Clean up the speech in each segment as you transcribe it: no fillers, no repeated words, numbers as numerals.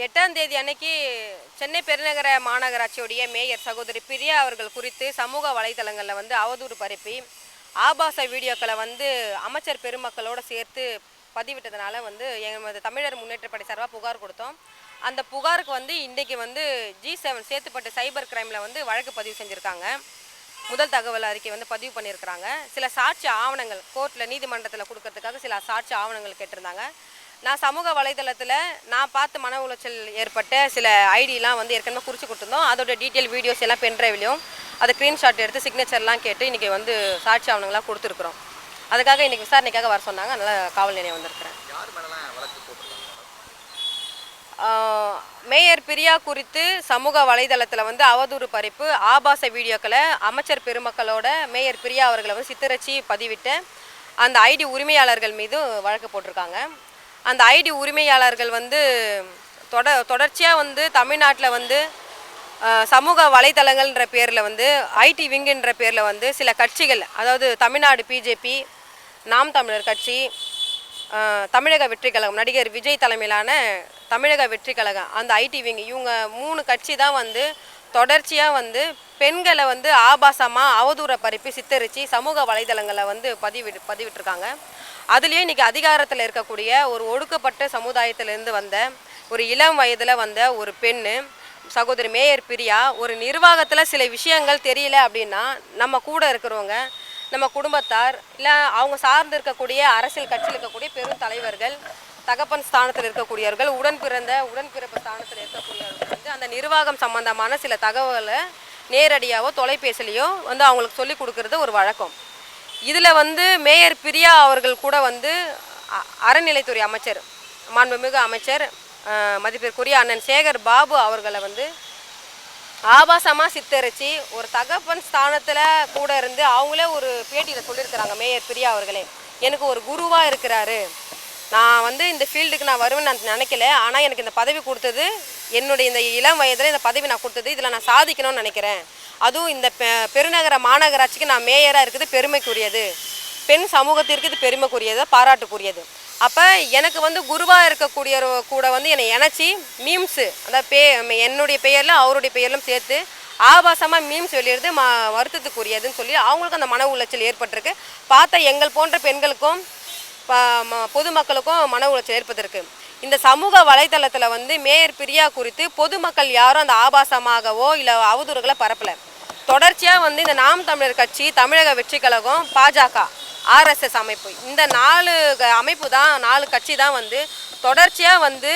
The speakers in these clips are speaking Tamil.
8ஆம் தேதி அன்னைக்கு சென்னை பெருநகர மாநகராட்சியுடைய மேயர் சகோதரி பிரியா அவர்கள் குறித்து சமூக வலைதளங்களில் வந்து அவதூறு பரப்பி ஆபாச வீடியோக்களை வந்து அமைச்சர் பெருமக்களோடு சேர்த்து பதிவிட்டதுனால வந்து எமது தமிழர் முன்னேற்றப்படை சார்பாக புகார் கொடுத்தோம். அந்த புகாருக்கு வந்து இன்றைக்கி வந்து G7 சேத்துப்பட்டு சைபர் கிரைமில் வந்து வழக்கு பதிவு செஞ்சுருக்காங்க. முதல் தகவல் அறிக்கை வந்து பதிவு பண்ணியிருக்கிறாங்க. சில சாட்சி ஆவணங்கள் கோர்ட்டில் நீதிமன்றத்தில் கொடுக்கறதுக்காக சில சாட்சி ஆவணங்கள் கேட்டிருந்தாங்க. நான் சமூக வலைதளத்தில் நான் பார்த்து மன உளைச்சல் ஏற்பட்ட சில ஐடியெலாம் வந்து ஏற்கனவே குறித்து கொடுத்துருந்தோம். அதோட டீட்டெயில் வீடியோஸ் எல்லாம் பென்ட்ரைவ்லையும் அதை ஸ்க்ரீன்ஷாட் எடுத்து சிக்னேச்சர்லாம் கேட்டு இன்றைக்கி வந்து சாட்சி ஆவணங்களாக கொடுத்துருக்குறோம். அதுக்காக இன்றைக்கி விசாரணைக்காக வர சொன்னாங்க. அதனால் காவல் நிலையம் வந்திருக்கிறேன். மேயர் பிரியா குறித்து சமூக வலைதளத்தில் வந்து அவதூறு பரப்பு ஆபாச வீடியோக்களை அமைச்சர் பெருமக்களோட மேயர் பிரியா அவர்களை வந்து சித்தரிச்சு பதிவிட்டு அந்த ஐடி உரிமையாளர்கள் மீது வழக்கு போட்டிருக்காங்க. அந்த ஐடி உரிமையாளர்கள் வந்து தொடர்ச்சியாக வந்து தமிழ்நாட்டில் வந்து சமூக வலைதளங்கள்ன்ற பேரில் வந்து ஐடி விங்குன்ற பேரில் வந்து சில கட்சிகள், அதாவது தமிழ்நாடு பிஜேபி, நாம் தமிழர் கட்சி, தமிழக வெற்றி கழகம், நடிகர் விஜய் தலைமையிலான தமிழக வெற்றி கழகம், அந்த ஐடி விங், இவங்க 3 கட்சி தான் வந்து தொடர்ச்சியாக வந்து பெண்களை வந்து ஆபாசமாக அவதூற பரப்பி சித்தரித்து சமூக வலைதளங்களை வந்து பதிவிட்டிருக்காங்க. அதுலேயும் இன்றைக்கி அதிகாரத்தில் இருக்கக்கூடிய ஒரு ஒடுக்கப்பட்ட சமுதாயத்திலேருந்து வந்த ஒரு இளம் வயதில் வந்த ஒரு பெண்ணு சகோதரி மேயர் பிரியா ஒரு நிர்வாகத்தில் சில விஷயங்கள் தெரியல அப்படின்னா நம்ம கூட இருக்கிறவங்க, நம்ம குடும்பத்தார், இல்லை அவங்க சார்ந்து இருக்கக்கூடிய அரசியல் கட்சியில் இருக்கக்கூடிய பெரும் தலைவர்கள், தகப்பன் ஸ்தானத்தில் இருக்கக்கூடியவர்கள், உடன்பிறப்பு ஸ்தானத்தில் இருக்கக்கூடியவர்கள் வந்து அந்த நிர்வாகம் சம்பந்தமான சில தகவலை நேரடியாகவோ தொலைபேசிலையோ வந்து அவங்களுக்கு சொல்லி கொடுக்கறது ஒரு வழக்கம். இதில் வந்து மேயர் பிரியா அவர்கள் கூட வந்து அறநிலைத்துறை அமைச்சர், மாண்புமிகு அமைச்சர் மதிப்பிற்குரிய அண்ணன் சேகர் பாபு அவர்களை வந்து ஆபாசமாக சித்தரித்து ஒரு தகப்பன் ஸ்தானத்தில் கூட இருந்து அவங்களே ஒரு பேட்டியில் சொல்லியிருக்கிறாங்க. மேயர் பிரியா அவர்களே எனக்கு ஒரு குருவாக இருக்கிறாரு, நான் வந்து இந்த ஃபீல்டுக்கு நான் வருவேன்னு நான் நினைக்கல, ஆனால் எனக்கு இந்த பதவி கொடுத்தது, என்னுடைய இந்த இளம் வயதில் இந்த பதவி நான் கொடுத்தது, இதில் நான் சாதிக்கணும்னு நினைக்கிறேன், அதுவும் இந்த பெருநகர மாநகராட்சிக்கு நான் மேயராக இருக்குது பெருமைக்குரியது, பெண் சமூகத்திற்கு இது பெருமைக்குரியது, பாராட்டுக்குரியது. அப்போ எனக்கு வந்து குருவாக இருக்கக்கூடிய கூட வந்து என்னை இணைச்சி மீம்ஸு, அதாவது என்னுடைய பெயரில் அவருடைய பெயரிலும் சேர்த்து ஆபாசமாக மீம்ஸ் வெளியிடுறது வருத்தத்துக்குரியதுன்னு சொல்லி அவங்களுக்கு அந்த மன உளைச்சல் ஏற்பட்டிருக்கு. பார்த்தா எங்கள் போன்ற பெண்களுக்கும் பொதுமக்களுக்கும் மன உளைச்சல் ஏற்பட்டிருக்கு. இந்த சமூக வலைதளத்தில் வந்து மேயர் பிரியா குறித்து பொதுமக்கள் யாரும் அந்த ஆபாசமாகவோ இல்லை அவதூறுகளை பரப்பலை. தொடர்ச்சியாக வந்து இந்த நாம் தமிழர் கட்சி, தமிழக வெற்றி கழகம், பாஜக, RSS அமைப்பு, இந்த 4 அமைப்பு தான், 4 கட்சி தான் வந்து தொடர்ச்சியாக வந்து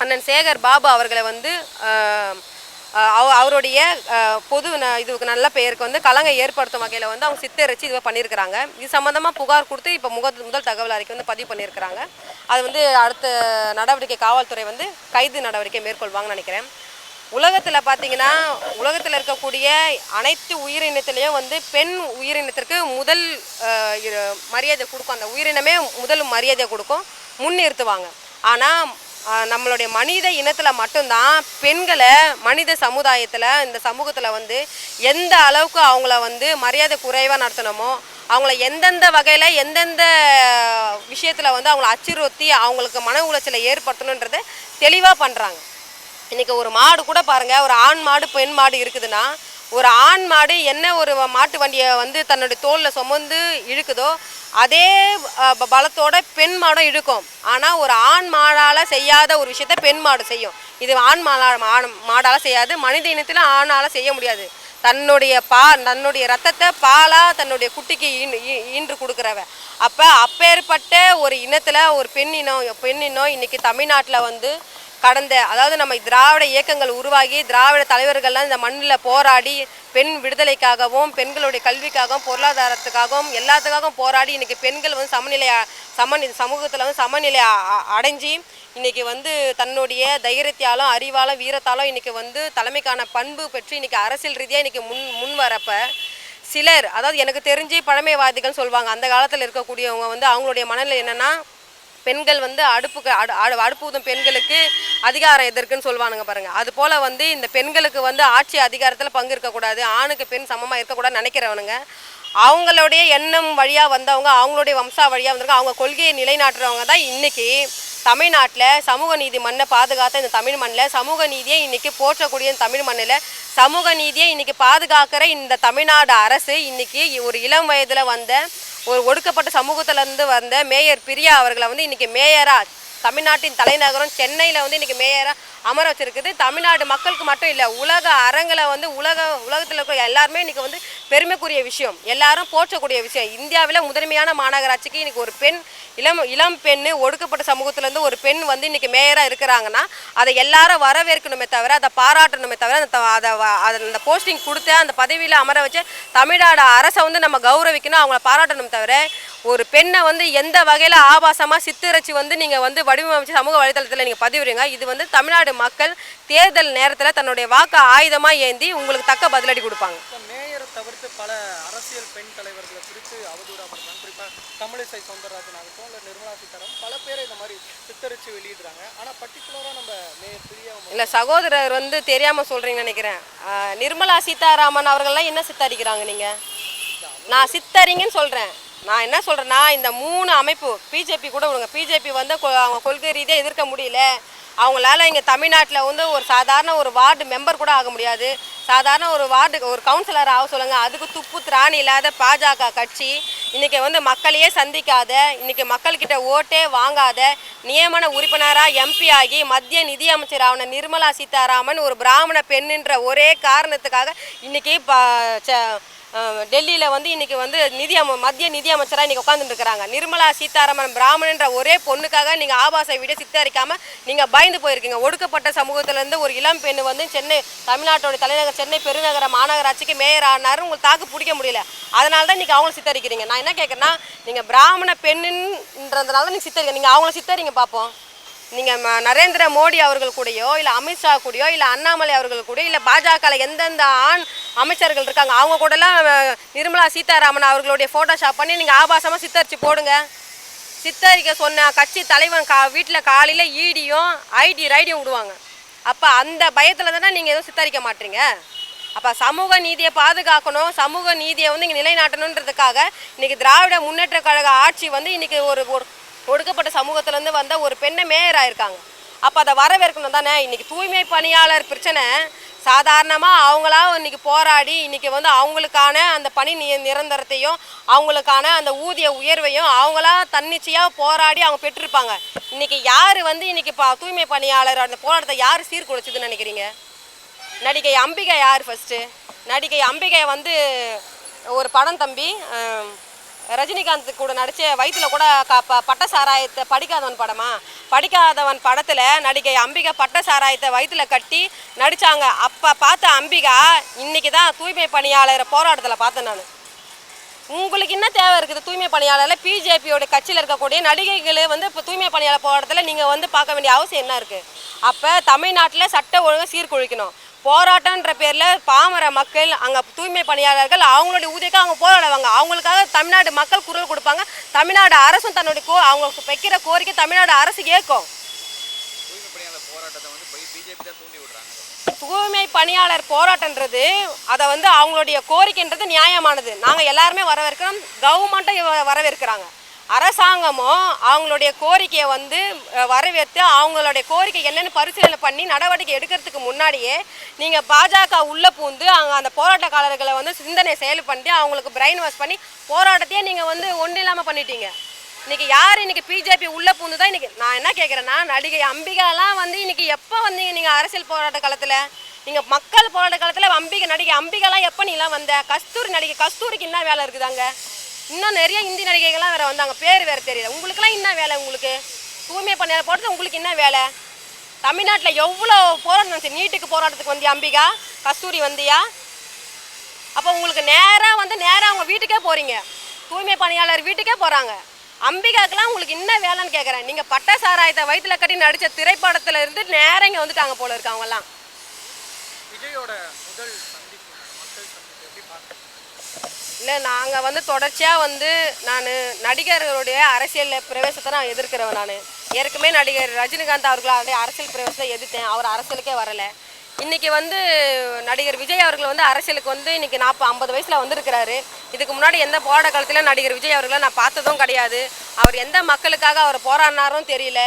அண்ணன் சேகர் பாபு அவர்களை வந்து அவருடைய பொது இதுக்கு நல்ல பெயருக்கு வந்து கலங்க ஏற்படுத்தும் வகையில் வந்து அவங்க சித்தரித்து இதுவாக பண்ணியிருக்கிறாங்க. இது சம்மந்தமாக புகார் கொடுத்து இப்போ முதல் தகவல் அறிக்கை வந்து பதிவு பண்ணியிருக்கிறாங்க. அது வந்து அடுத்த நடவடிக்கை காவல்துறை வந்து கைது நடவடிக்கை மேற்கொள்வாங்கன்னு நினைக்கிறேன். உலகத்தில் பார்த்திங்கன்னா, உலகத்தில் இருக்கக்கூடிய அனைத்து உயிரினத்திலையும் வந்து பெண் உயிரினத்திற்கு முதல் மரியாதை கொடுக்கும். அந்த உயிரினமே முதல் மரியாதை கொடுக்கும், முன்னிறுத்துவாங்க. ஆனால் நம்மளுடைய மனித இனத்தில் மட்டும்தான் பெண்களை மனித சமுதாயத்தில், இந்த சமூகத்தில் வந்து எந்த அளவுக்கு அவங்கள வந்து மரியாதை குறைவாக நடத்தணுமோ, அவங்கள எந்தெந்த வகையில் எந்தெந்த விஷயத்தில் வந்து அவங்கள அச்சுறுத்தி அவங்களுக்கு மன உளைச்சலை ஏற்படுத்தணுன்றதை தெளிவாக பண்ணுறாங்க. இன்றைக்கி ஒரு மாடு கூட பாருங்கள், ஒரு ஆண் மாடு பெண் மாடு இருக்குதுன்னா, ஒரு ஆண் மாடு என்ன ஒரு மாட்டு வண்டியை வந்து தன்னுடைய தோளில் சுமந்து இழுக்குதோ அதே பலத்தோட பெண் மாடும் இழுக்கும். ஆனால் ஒரு ஆண் மாடால் செய்யாத ஒரு விஷயத்த பெண் மாடு செய்யும். இது ஆண் மாடால் செய்யாது, மனித இனத்தில் ஆணால் செய்ய முடியாது. தன்னுடைய ரத்தத்தை பாலாக தன்னுடைய குட்டிக்கு ஈன்று கொடுக்குறவ. அப்பேற்பட்ட ஒரு இனத்தில் ஒரு பெண்ணினம் இன்றைக்கி தமிழ்நாட்டில் வந்து அதாவது நம்ம திராவிட இயக்கங்கள் உருவாகி திராவிட தலைவர்கள்லாம் இந்த மண்ணில் போராடி பெண் விடுதலைக்காகவும் பெண்களுடைய கல்விக்காகவும் பொருளாதாரத்துக்காகவும் எல்லாத்துக்காகவும் போராடி இன்றைக்கி பெண்கள் வந்து சமூகத்தில் வந்து சமநிலை அடைஞ்சி இன்றைக்கி வந்து தன்னுடைய தைரியத்தாலும் அறிவாலும் வீரத்தாலும் இன்றைக்கி வந்து தலைமைக்கான பண்பு பெற்று இன்றைக்கி அரசியல் ரீதியாக இன்றைக்கி முன் வரப்போ சிலர், அதாவது எனக்கு தெரிஞ்சு பழமைவாதிகள் சொல்லுவாங்க, அந்த காலத்தில் இருக்கக்கூடியவங்க வந்து அவங்களுடைய மனநிலை என்னென்னா, பெண்கள் வந்து அடுப்பு ஊதும் பெண்களுக்கு அதிகாரம் எதற்குன்னு சொல்லுவானுங்க பாருங்கள். அது போல் வந்து இந்த பெண்களுக்கு வந்து ஆட்சி அதிகாரத்தில் பங்கு இருக்கக்கூடாது, ஆணுக்கு பெண் சமமாக இருக்கக்கூடாதுன்னு நினைக்கிறவனுங்க அவங்களுடைய எண்ணம் வழியாக வந்தவங்க, அவங்களுடைய வம்சா வழியாக வந்தவங்க, அவங்க கொள்கையை நிலைநாட்டுறவங்க தான் இன்றைக்கி தமிழ்நாட்டில் சமூக நீதி மண்ணை பாதுகாத்த இந்த தமிழ் மண்ணில் சமூக நீதியை இன்றைக்கி போற்றக்கூடிய இந்த தமிழ் மண்ணில் சமூக நீதியை இன்றைக்கி பாதுகாக்கிற இந்த தமிழ்நாடு அரசு இன்றைக்கி ஒரு இளம் வயதில் வந்த ஒரு ஒடுக்கப்பட்ட சமூகத்திலேருந்து வந்த மேயர் பிரியா அவர்களை வந்து இன்றைக்கி மேயராக தமிழ்நாட்டின் தலைநகரம் சென்னையில் வந்து இன்றைக்கி மேயராக அமர வச்சிருக்குது. தமிழ்நாடு மக்களுக்கு மட்டும் இல்லை, உலக அரங்கில் வந்து உலகத்தில் இருக்கிற எல்லாருமே இன்றைக்கி வந்து பெருமைக்குரிய விஷயம், எல்லாரும் போற்றக்கூடிய விஷயம். இந்தியாவில் முதன்மையான மாநகராட்சிக்கு இன்றைக்கி ஒரு பெண் இளம் பெண்ணு ஒடுக்கப்பட்ட சமூகத்திலேருந்து ஒரு பெண் வந்து இன்றைக்கி மேயராக இருக்கிறாங்கன்னா அதை எல்லாரும் வரவேற்கணுமே தவிர, அதை பாராட்டணுமே தவிர, அந்த போஸ்டிங் கொடுத்து அந்த பதவியில் அமர வச்சு தமிழ்நாடு அரசை வந்து நம்ம கௌரவிக்கணும், அவங்கள பாராட்டணும் தவிர ஒரு பெண்ணை வந்து எந்த வகையில் ஆபாசமாக சித்தரிச்சு வந்து நீங்கள் வந்து வடிவமைச்சு சமூக வலைதளத்தில் நீங்கள் பதிவிடுங்க. இது வந்து தமிழ்நாடு மக்கள் தேர்தல் நேரத்தில் தன்னுடைய வாக்கு ஆயுதமாக ஏந்தி உங்களுக்கு தக்க பதிலடி கொடுப்பாங்க. மேயரை தவிர்த்து பல அரசியல் பெண் தலைவர்களை குறித்து அவதூறாக பண்ணுறாங்க. குறிப்பாக தமிழிசை சவுந்தரராஜன் ஆகட்டும், இல்லை நிர்மலா சீதாராமன், பல பேரை இந்த மாதிரி சித்தரித்து வெளியிடுறாங்க. ஆனால் பர்டிகுலராக நம்ம மேயர் பிரியா இல்லை, சகோதரர் வந்து தெரியாமல் சொல்கிறீங்கன்னு நினைக்கிறேன். நிர்மலா சீதாராமன் அவர்கள்லாம் என்ன சித்தரிக்கிறாங்க? நீங்கள் நான் சித்தரிங்கன்னு சொல்கிறேன். நான் என்ன சொல்கிறேன்னா, இந்த 3 அமைப்பு பிஜேபி கூட விடுங்க, பிஜேபி வந்து அவங்க கொள்கை ரீதியாக எதிர்க்க முடியல, அவங்களால இங்கே தமிழ்நாட்டில் வந்து ஒரு சாதாரண ஒரு வார்டு மெம்பர் கூட ஆக முடியாது, சாதாரண ஒரு ஒரு கவுன்சிலர் ஆக சொல்லுங்கள், அதுக்கு துப்பு திராணி இல்லாத பாஜக கட்சி இன்றைக்கி வந்து மக்களையே சந்திக்காத, இன்றைக்கி மக்கள்கிட்ட ஓட்டே வாங்காத, நியமன உறுப்பினராக எம்பி ஆகி மத்திய நிதியமைச்சர் ஆன நிர்மலா சீதாராமன் ஒரு பிராமண பெண்ணுன்ற ஒரே காரணத்துக்காக இன்றைக்கி டெல்லியில் வந்து இன்றைக்கி வந்து மத்திய நிதியமைச்சராக இன்றைக்கி உட்காந்துட்டு இருக்கிறாங்க. நிர்மலா சீதாராமன் பிராமணன்ற ஒரே பொண்ணுக்காக நீங்கள் ஆபாச வீடியோ சித்தரிக்காமல் நீங்கள் பயந்து போயிருக்கீங்க. ஒடுக்கப்பட்ட சமூகத்திலேருந்து ஒரு இளம் பெண் வந்து தமிழ்நாட்டோட தலைநகர் சென்னை பெருநகர மாநகராட்சிக்கு மேயர் ஆனார், உங்களுக்கு தாக்கு பிடிக்க முடியல, அதனால தான் இன்றைக்கி அவங்கள சித்தரிக்கிறீங்க. நான் என்ன கேட்குறேன்னா, நீங்கள் பிராமண பெண்ணுன்றதுனால நீங்கள் சித்தரிங்க, நீங்கள் அவங்கள சித்தரிங்க பார்ப்போம். நீங்கள் நரேந்திர மோடி அவர்கள் கூடயோ, இல்லை அமித்ஷா கூடயோ, இல்லை அண்ணாமலை அவர்கள் கூடயோ, இல்லை பாஜகவில் எந்தெந்த ஆண் அமைச்சர்கள் இருக்காங்க அவங்க கூடலாம் நிர்மலா சீதாராமன் அவர்களுடைய ஃபோட்டோஷாப் பண்ணி நீங்கள் ஆபாசமாக சித்தரித்து போடுங்க. சித்தரிக்க சொன்ன கட்சி தலைவன் வீட்டில் காலையில் ஈடியும் ஐடி ரைடியும் விடுவாங்க. அப்போ அந்த பயத்தில் தானே நீங்கள் எதுவும் சித்தரிக்க மாட்டீங்க. அப்போ சமூக நீதியை பாதுகாக்கணும், சமூக நீதியை வந்து இங்கே நிலைநாட்டணுன்றதுக்காக இன்றைக்கி திராவிட முன்னேற்ற கழக ஆட்சி வந்து இன்றைக்கி ஒரு ஒடுக்கப்பட்ட சமூகத்திலேருந்து வந்த ஒரு பெண்ணை மேயர் ஆயிருக்காங்க. அப்போ அதை வரவேற்கணும் தானே. இன்றைக்கி தூய்மை பணியாளர் பிரச்சனை சாதாரணமாக அவங்களா இன்றைக்கி போராடி இன்றைக்கி வந்து அவங்களுக்கான அந்த பணி நிரந்தரத்தையும் அவங்களுக்கான அந்த ஊதிய உயர்வையும் அவங்களா தன்னிச்சையாக போராடி அவங்க பெற்றிருப்பாங்க. இன்றைக்கி யார் வந்து இன்றைக்கி தூய்மை பணியாளர் அந்த போராட்டத்தை யார் சீர்குலைச்சதுன்னு நினைக்கிறீங்க? நடிகை அம்பிகை யார்? ஃபஸ்ட்டு நடிகை அம்பிகை வந்து ஒரு படம் தம்பி ரஜினிகாந்த் கூட நடித்த வயிற்றில் கூட பட்ட சாராயத்தை படிக்காதவன் படமா, படிக்காதவன் படத்தில் நடிகை அம்பிகா பட்ட சாராயத்தை வயிற்றில் கட்டி நடித்தாங்க. அப்போ பார்த்த அம்பிகா இன்றைக்கி தான் தூய்மை பணியாளர் போராட்டத்தில் பார்த்தேன் நான். உங்களுக்கு என்ன தேவை இருக்குது? தூய்மை பணியாளரில் பிஜேபியோட கட்சியில் இருக்கக்கூடிய நடிகைகள் வந்து இப்போ தூய்மை பணியாளர் போராட்டத்தில் நீங்கள் வந்து பார்க்க வேண்டிய அவசியம் என்ன இருக்குது? அப்போ தமிழ்நாட்டில் சட்ட ஒழுங்கு சீர்குலைக்கணும். போராட்டன்ற பேரில் பாமர மக்கள் அங்கே தூய்மை பணியாளர்கள் அவங்களுடைய ஊதியக்காக அவங்க போராடுவாங்க, அவங்களுக்காக தமிழ்நாடு மக்கள் குரல் கொடுப்பாங்க. தமிழ்நாடு அரசும் தன்னுடைய அவங்களுக்கு வைக்கிற கோரிக்கை தமிழ்நாடு அரசு ஏற்கும். தூய்மை பணியாளர் போராட்டன்றது அதை வந்து அவங்களுடைய கோரிக்கைன்றது நியாயமானது, நாங்கள் எல்லாருமே வரவேற்கிறோம், கவர்மெண்ட்டும் வரவேற்கிறாங்க. அரசாங்கமும் அவங்களுடைய கோரிக்கையை வந்து வரவேற்று அவங்களுடைய கோரிக்கை என்னென்னு பரிசீலனை பண்ணி நடவடிக்கை எடுக்கிறதுக்கு முன்னாடியே நீங்கள் பாஜக உள்ளே பூந்து அங்கே அந்த போராட்டக்காரர்களை வந்து சிந்தனை செயல் பண்ணி அவங்களுக்கு பிரெயின் வாஷ் பண்ணி போராட்டத்தையே நீங்கள் வந்து ஒன்றும் இல்லாமல் பண்ணிட்டீங்க. இன்றைக்கி யார் இன்றைக்கி பிஜேபி உள்ளே பூந்து தான் இன்றைக்கி நான் என்ன கேட்குறேன்னா, நடிகை அம்பிகாலாம் வந்து இன்றைக்கி எப்போ வந்தீங்க நீங்கள் அரசியல் போராட்ட காலத்தில்? நீங்கள் மக்கள் போராட்ட காலத்தில் நடிகை அம்பிகாலாம் எப்போ நீலாம் வந்த? நடிகை கஸ்தூரிக்கு என்ன வேலை இருக்குதாங்க? இன்னும் நிறைய இந்தி நடிகைகள்லாம் வேறு வந்தாங்க, பேர் வேறு தெரியல. உங்களுக்குலாம் என்ன வேலை? உங்களுக்கு தூய்மை பணியாளர் போடுறது உங்களுக்கு என்ன வேலை? தமிழ்நாட்டில் எவ்வளோ போராட்டம் இருந்துச்சு. நீட்டுக்கு போராட்டத்துக்கு வந்தியா அம்பிகா? கஸ்தூரி வந்தியா? அப்போ உங்களுக்கு நேராக அவங்க வீட்டுக்கே போகிறீங்க, தூய்மை பணியாளர் வீட்டுக்கே போகிறாங்க. அம்பிகாக்கெல்லாம் உங்களுக்கு என்ன வேலைன்னு கேட்குறேன். நீங்கள் பட்ட சாராயத்தை வயிற்றில் கட்டி நடித்த திரைப்படத்தில் இருந்து நேரம் இங்கே வந்துட்டாங்க போல இருக்கு அவங்கெல்லாம். விஜயோட முதல் சந்திப்பு மக்கள் சந்திப்பு எப்படி பார்க்குறீங்க? இல்லை, நாங்கள் வந்து தொடர்ச்சியாக வந்து நான் நடிகர்களுடைய அரசியல் பிரவேசத்தை நான் எதிர்க்கிறவன். நான் ஏற்கனவே நடிகர் ரஜினிகாந்த் அவர்களுடைய அரசியல் பிரவேசத்தை எதிர்த்தேன், அவர் அரசியலுக்கே வரலை. இன்னைக்கு வந்து நடிகர் விஜய் அவர்கள் வந்து அரசியலுக்கு வந்து இன்னைக்கு 50 வயசுல வந்திருக்கிறாரு. இதுக்கு முன்னாடி எந்த போராட்ட காலத்தில் நடிகர் விஜய் அவர்களை நான் பார்த்ததும் கிடையாது. அவர் எந்த மக்களுக்காக அவர் போராடினாரும் தெரியல.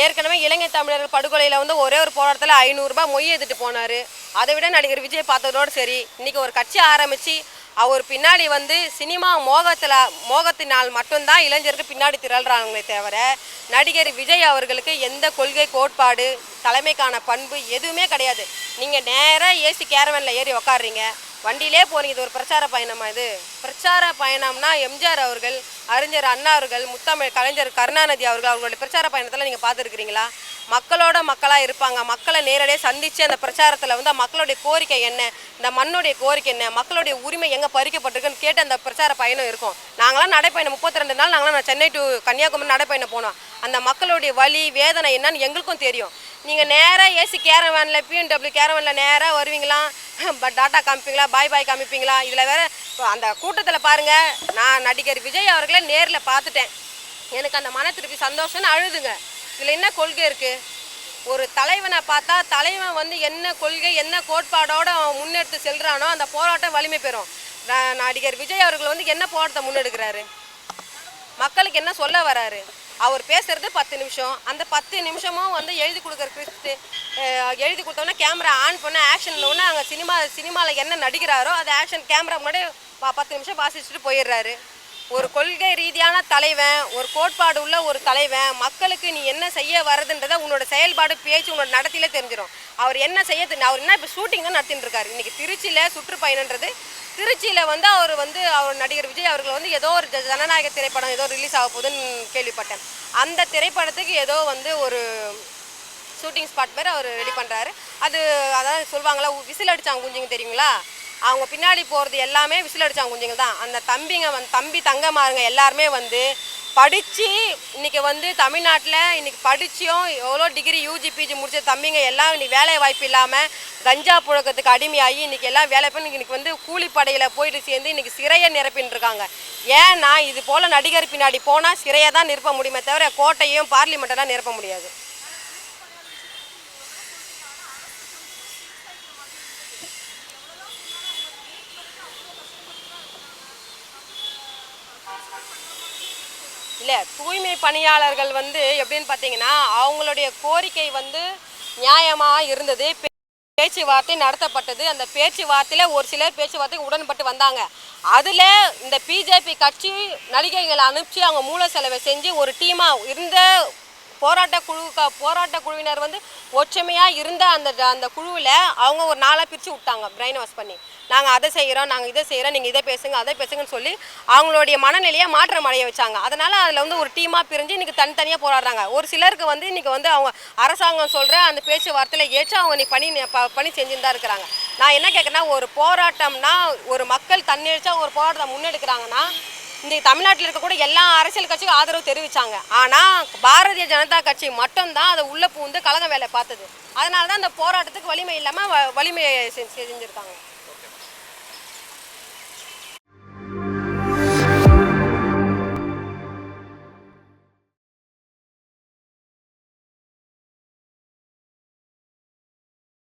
ஏற்கனவே இலங்கை தமிழர்கள் படுகொலையில் வந்து ஒரே ஒரு போராட்டத்தில் 500 ரூபாய் மொய் எடுத்துட்டு போனார். அதை விட நடிகர் விஜய் பார்த்ததோடு சரி. இன்னைக்கு ஒரு கட்சி ஆரம்பித்து அவர் பின்னாடி வந்து சினிமா மோகத்தினால் மட்டும்தான் இளைஞருக்கு பின்னாடி திரள்றாங்களே தவிர நடிகர் விஜய் அவர்களுக்கு எந்த கொள்கை கோட்பாடு தலைமைக்கான பண்பு எதுவுமே கிடையாது. நீங்கள் நேராக ஏசி கேரவனில் ஏறி உக்காடுறீங்க, வண்டியிலே போகிறீங்க. இது ஒரு பிரச்சார பயணமா? இது பிரச்சார பயணம்னா எம்ஜிஆர் அவர்கள், அறிஞர் அண்ணா அவர்கள், முத்தமிழ் கலைஞர் கருணாநிதி அவர்கள் அவர்களுடைய பிரச்சார பயணத்தில் நீங்கள் பார்த்துருக்கிறீங்களா? மக்களோட மக்களாக இருப்பாங்க. மக்களை நேரடியாக சந்தித்து அந்த பிரச்சாரத்தில் வந்து மக்களுடைய கோரிக்கை என்ன, இந்த மண்ணுடைய கோரிக்கை என்ன, மக்களுடைய உரிமை எங்கே பறிக்கப்பட்டிருக்குன்னு கேட்டு அந்த பிரச்சார பயணம் இருக்கும். நாங்களாம் நடைப்பயணம் 32 நாள் நாங்களாம் சென்னை டு கன்னியாகுமரி நடைப்பயணம் போனோம். அந்த மக்களுடைய வலி வேதனை என்னன்னு எங்களுக்கும் தெரியும். நீங்கள் நேராக ஏசி கேரவேனில் BMW கேரவேனில் நேராக வருவீங்களா, டாட்டா காமிப்பீங்களா, பாய் காமிப்பீங்களா? இதில் வேறு அந்த கூட்டத்தில் பாருங்கள், நான் நடிகர் விஜய் அவர்களை நேரில் பார்த்துட்டேன். எனக்கு அந்த மன திருப்பி சந்தோஷம்னு அழுதுங்க. இதில் என்ன கொள்கை இருக்குது? ஒரு தலைவனை பார்த்தா தலைவன் வந்து என்ன கொள்கை என்ன கோட்பாடோடு அவன் முன்னெடுத்து செல்கிறானோ அந்த போராட்டம் வலிமை பெறும். நடிகர் விஜய் அவர்கள் வந்து என்ன போராட்டத்தை முன்னெடுக்கிறாரு? மக்களுக்கு என்ன சொல்ல வராரு? அவர் பேசுறது 10 நிமிஷம். அந்த 10 நிமிஷமும் வந்து எழுதி கொடுக்குற ஸ்கிரிப்ட் எழுதி கொடுத்தோன்னா கேமரா ஆன் பண்ண ஆக்ஷன் அங்கே சினிமாவில் என்ன நடிக்கிறாரோ அது ஆக்ஷன் கேமரா முன்னாடி 10 நிமிஷம் வாசிச்சுட்டு போயிடுறாரு. ஒரு கொள்கை ரீதியான தலைவன், ஒரு கோட்பாடு உள்ள ஒரு தலைவன், மக்களுக்கு நீ என்ன செய்ய வருதுன்றதை உன்னோட செயல்பாடு பேச்சு உன்னோட நடத்திலே தெரிஞ்சிடும். அவர் என்ன அவர் என்ன இப்போ ஷூட்டிங் தான் நடத்திட்டு இருக்காரு. இன்றைக்கி திருச்சியில் சுற்றுப்பயணன்றது, திருச்சியில் வந்து அவர் நடிகர் விஜய் அவர்கள் வந்து ஏதோ ஒரு ஜனநாயக திரைப்படம் ஏதோ ரிலீஸ் ஆக போகுதுன்னு கேள்விப்பட்டேன். அந்த திரைப்படத்துக்கு ஏதோ வந்து ஒரு ஷூட்டிங் ஸ்பாட் மாதிரி அவர் ரெடி பண்ணுறாரு. அது அதாவது சொல்லுவாங்களா, விசில் அடிச்சாங்க குஞ்சுங்க தெரியுங்களா? அவங்க பின்னாடி போகிறது எல்லாமே விசில் அடிச்சாங்க குஞ்சுங்க தான். அந்த தம்பி தங்கமாருங்க எல்லாருமே வந்து படித்து இன்றைக்கி வந்து தமிழ்நாட்டில் இன்றைக்கி படித்தும் எவ்வளோ டிகிரி UG PG முடிச்ச தம்பிங்க எல்லாம் இன்றைக்கி வேலை வாய்ப்பு இல்லாமல் கஞ்சா புழக்கத்துக்கு அடிமையாகி இன்றைக்கி எல்லாம் வேலை பண்ணி இன்றைக்கி வந்து கூலிப்படையில் போயிட்டு சேர்ந்து இன்றைக்கி சிறையை நிரப்பின்னு இருக்காங்க. ஏன்னா இது போல் நடிகர் பின்னாடி போனால் சிறையை தான் நிரப்ப முடியுமே தவிர கோட்டையும் பார்லிமெண்ட்டெல்லாம் நிரப்ப முடியாது. இல்லை, தூய்மை பணியாளர்கள் வந்து எப்படின்னு பார்த்தீங்கன்னா அவங்களுடைய கோரிக்கை வந்து நியாயமாக இருந்தது. பேச்சுவார்த்தை நடத்தப்பட்டது. அந்த பேச்சுவார்த்தையில் ஒரு சிலர் பேச்சுவார்த்தைக்கு உடன்பட்டு வந்தாங்க. அதில் இந்த பிஜேபி கட்சி நடிகைகளை அனுப்பிச்சு அவங்க மூல செலவை செஞ்சு ஒரு டீமாக இருந்த போராட்ட குழுவினர் வந்து ஒற்றுமையாக இருந்த அந்த குழுவில் அவங்க ஒரு நாளாக பிரித்து விட்டாங்க, பிரெயின் வாஷ் பண்ணி. நாங்கள் அதை செய்கிறோம், நாங்கள் இதை செய்கிறோம், நீங்கள் இதை பேசுங்க அதை பேசுங்கன்னு சொல்லி அவங்களுடைய மனநிலையை மாற்றம் அடைய வச்சாங்க. அதனால் அதில் வந்து ஒரு டீமாக பிரிஞ்சு இன்றைக்கி தனித்தனியாக போராடுறாங்க. ஒரு சிலருக்கு வந்து இன்றைக்கி வந்து அவங்க அரசாங்கம் சொல்கிற அந்த பேச்சுவார்த்தையில் ஏற்று அவங்க நீ பணி செஞ்சுன்னு தான் இருக்கிறாங்க. நான் என்ன கேட்குறேன்னா, ஒரு போராட்டம்னா ஒரு மக்கள் தன்னெழுச்சா ஒரு போராட்டத்தை முன்னெடுக்கிறாங்கன்னா இந்த தமிழ்நாட்டில் இருக்கக்கூடிய எல்லா அரசியல் கட்சிக்கும் ஆதரவு தெரிவித்தாங்க. ஆனால் பாரதிய ஜனதா கட்சி மட்டும்தான் அதை உள்ளே பூந்து கலக வேலை பார்த்தது. அதனால தான் அந்த போராட்டத்துக்கு வலிமை இல்லாமல் வலிமையை செஞ்சுருக்காங்க.